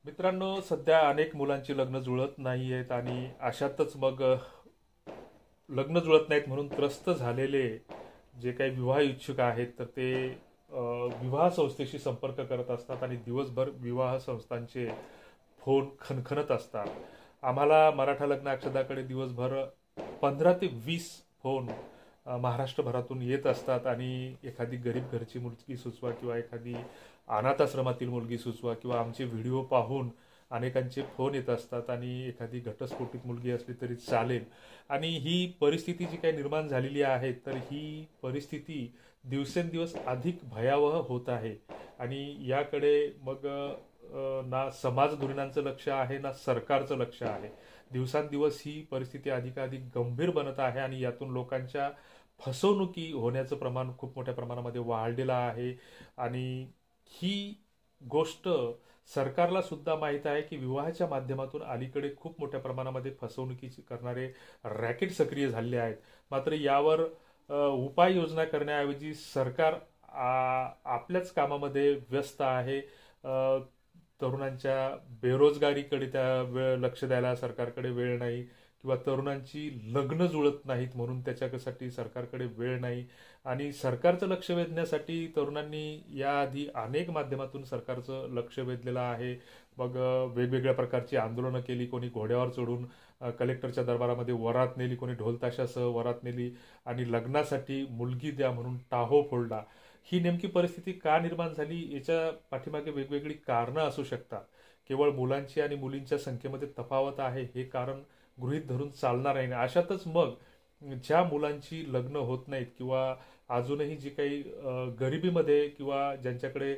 मित्रांनो, सध्या अनेक मुलांची लग्न जुळत नाही आहेत आणि अशातच मग लग्न जुळत नाहीत म्हणून त्रस्त झालेले जे काही विवाह इच्छुक आहेत तर ते विवाह संस्थेशी संपर्क करत असतात आणि दिवसभर विवाह संस्थांचे फोन खणखणत असतात. आम्हाला मराठा लग्न अक्षदाकडे दिवसभर 15 ते 20 फोन महाराष्ट्रभरातून येत असतात आणि एखादी गरीब घरची मुलगी सुचवा किंवा एखादी अनाथ आश्रमातील मुलगी सुचवा किंवा आमचे व्हिडिओ पाहून अनेकांचे फोन येत असतात आणि एखादी घटस्फोटित मुलगी असली तरी चालेल. आणि ही परिस्थिती जी काही निर्माण झालेली आहे तर ही परिस्थिती दिवसेंदिवस अधिक भयावह होत आहे. आणि याकडे मग ना समाज धोरणांचं लक्ष आहे ना सरकारचं लक्ष आहे. दिवसांदिवस ही परिस्थिती अधिकाधिक गंभीर बनत आहे आणि यातून लोकांच्या फसवणुकी होण्याचं प्रमाण खूप मोठ्या प्रमाणामध्ये वाढलेलं आहे. आणि ही गोष्ट सरकारला सुद्धा माहीत आहे की विवाहाच्या माध्यमातून अलीकडे खूप मोठ्या प्रमाणामध्ये फसवणुकीची करणारे रॅकेट सक्रिय झाले आहेत. मात्र यावर उपाययोजना करण्याऐवजी सरकार आपल्याच कामामध्ये व्यस्त आहे. तरुणांच्या बेरोजगारीकडे लक्ष द्यायला सरकारकडे वेळ नाही किंवा तरुणांची लग्न जुळत नाहीत म्हणून त्याच्यासाठी सरकारकडे वेळ नाही. आणि सरकारचं लक्ष वेधण्यासाठी तरुणांनी याआधी अनेक माध्यमातून सरकारचं लक्ष वेधलेलं आहे. मग वेगवेगळ्या प्रकारची आंदोलनं केली. कोणी घोड्यावर चढून कलेक्टरच्या दरबारामध्ये वरात नेली, कोणी ढोलताशासह वरात नेली आणि लग्नासाठी मुलगी द्या म्हणून टाहो फोडला. ही नेमकी परिस्थिती का निर्माण झाली याच्या पाठीमागे वेगवेगळी कारणं असू शकतात. केवळ मुलांची आणि मुलींच्या संख्येमध्ये तफावत आहे हे कारण गृहीत धरून चालणार आहे. अशातच मग ज्या मुलांची लग्न होत नाहीत किंवा अजूनही जी काही गरिबीमध्ये किंवा ज्यांच्याकडे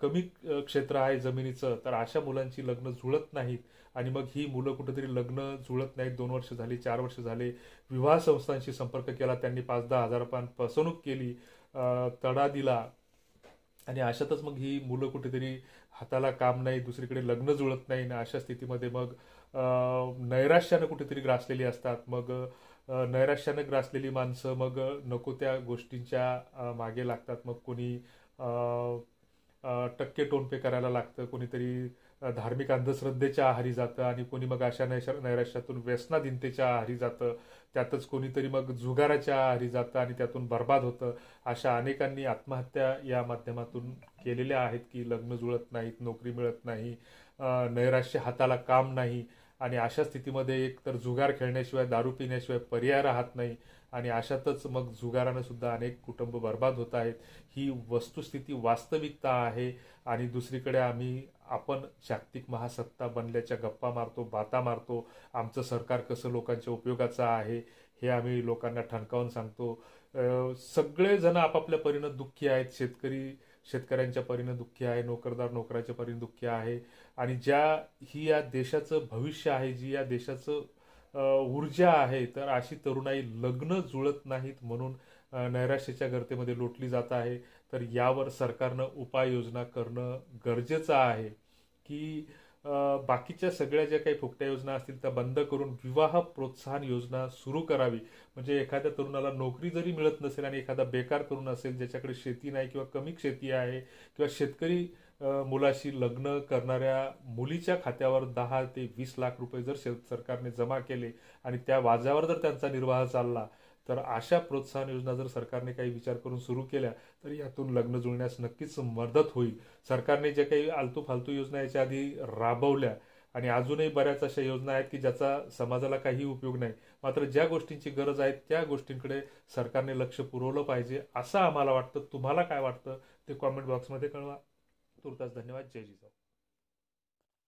कमी क्षेत्र आहे जमिनीचं तर अशा मुलांची लग्न जुळत नाहीत. आणि मग ही मुलं कुठेतरी लग्न जुळत नाहीत, 2 वर्ष झाली, 4 वर्ष झाले, विवाह संस्थांशी संपर्क केला, त्यांनी 5-10 हजार रुपयांत फसवणूक केली, तडा दिला आणि अशातच मग ही मुलं कुठेतरी हाताला काम नाही, दुसरीकडे लग्न जुळत नाही ना. अशा स्थितीमध्ये मग नैराश्यानं कुठेतरी ग्रासलेली असतात. मग नैराश्यानं ग्रासलेली माणसं मग नको त्या गोष्टींच्या मागे लागतात. मग कोणी टक्के टोनपे करायला लागतं, कोणीतरी धार्मिक अंधश्रद्धेच्या आहारी जातं आणि कोणी मग अशा नैराश्यातून व्यसनाधीनतेच्या आहारी जातं. त्यातच कोणीतरी मग जुगाराच्या आहारी जातं आणि त्यातून बर्बाद होतं. अशा अनेकांनी आत्महत्या या माध्यमातून केलेल्या आहेत की लग्न जुळत नाहीत, नोकरी मिळत नाही, नैराश्य हाताला काम नाही आणि अशा स्थितीमध्ये एक तर जुगार खेळण्याशिवाय, दारू पिण्याशिवाय पर्याय राहत नाही. आणि अशातच मग जुगारानं सुद्धा अनेक कुटुंब बर्बाद होत आहेत. ही वस्तुस्थिती वास्तविकता आहे. आणि दुसरीकडे आपण जागतिक महासत्ता बनल्याच्या गप्पा मारतो, बाता मारतो. आमचं सरकार कसं लोकांच्या उपयोगाचं आहे हे आम्ही लोकांना ठणकावून सांगतो. सगळेजण आपापल्या परीनं दुःखी आहेत. शेतकऱ्यांच्या परीनं दुःखी आहे, नोकरदार नोकराच्या परीनं दुःखी आहे. आणि ही या देशाचं भविष्य आहे, जी या देशाचं ऊर्जा आहे, तर अशी तरुणाई लग्न जुळत नाहीत म्हणून नैराश्याच्या गर्तेमध्ये लोटली जात आहे. तर यावर सरकारनं उपाययोजना करणं गरजेचं आहे की बाकीच्या सगळ्या ज्या काही फुकट्या योजना असतील त्या बंद करून विवाह प्रोत्साहन योजना सुरू करावी. म्हणजे एखाद्या तरुणाला नोकरी जरी मिळत नसेल आणि एखादा बेकार तरुण असेल ज्याच्याकडे शेती नाही किंवा कमी शेती आहे किंवा शेतकरी मुलाशी लग्न करणाऱ्या मुलीच्या खात्यावर 10 ते 20 लाख रुपये जर सरकारने जमा केले आणि त्या वाजावर जर त्यांचा निर्वाह चालला तर अशा प्रोत्साहन योजना जर सरकारने काही विचार करून सुरू केल्या तर यातून लग्न जुळण्यास नक्कीच मदत होईल. सरकारने जे काही आलतू फालतू योजना याच्या आधी राबवल्या आणि अजूनही बऱ्याच अशा योजना आहेत की ज्याचा समाजाला काही उपयोग नाही. मात्र ज्या गोष्टींची गरज आहे त्या गोष्टींकडे सरकारने लक्ष पुरवलं पाहिजे असं आम्हाला वाटतं. तुम्हाला काय वाटतं ते कॉमेंट बॉक्समध्ये कळवा. तुर्तास धन्यवाद. जय जिजाऊ.